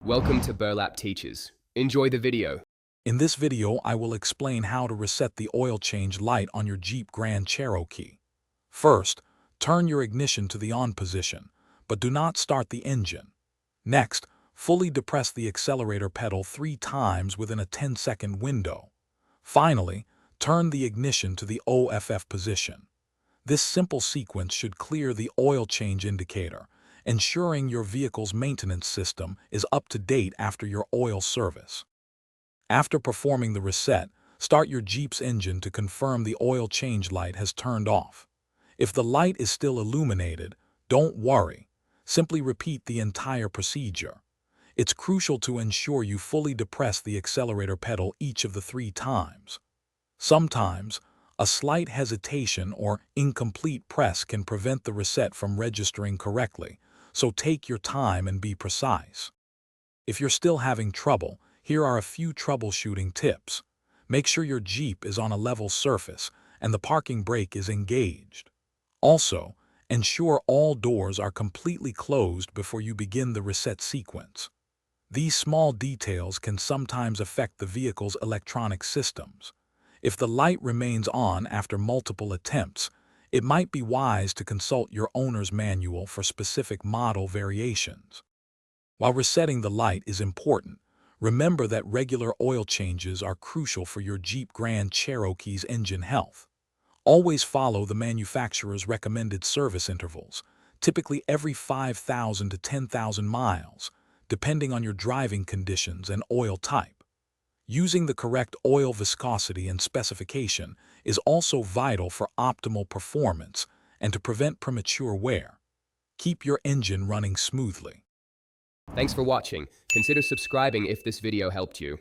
Welcome to Burlap Teachers. Enjoy the video. In this video, I will explain how to reset the oil change light on your Jeep Grand Cherokee. First, turn your ignition to the on position, but do not start the engine. Next, fully depress the accelerator pedal 3 times within a 10-second window. Finally, turn the ignition to the OFF position. This simple sequence should clear the oil change indicator, ensuring your vehicle's maintenance system is up to date after your oil service. After performing the reset, start your Jeep's engine to confirm the oil change light has turned off. If the light is still illuminated, don't worry. Simply repeat the entire procedure. It's crucial to ensure you fully depress the accelerator pedal each of the 3 times. Sometimes, a slight hesitation or incomplete press can prevent the reset from registering correctly, so take your time and be precise. If you're still having trouble, here are a few troubleshooting tips. Make sure your Jeep is on a level surface and the parking brake is engaged. Also, ensure all doors are completely closed before you begin the reset sequence. These small details can sometimes affect the vehicle's electronic systems. If the light remains on after multiple attempts, it might be wise to consult your owner's manual for specific model variations. While resetting the light is important, remember that regular oil changes are crucial for your Jeep Grand Cherokee's engine health. Always follow the manufacturer's recommended service intervals, typically every 5,000 to 10,000 miles, depending on your driving conditions and oil type. Using the correct oil viscosity and specification is also vital for optimal performance and to prevent premature wear. Keep your engine running smoothly. Thanks for watching. Consider subscribing if this video helped you.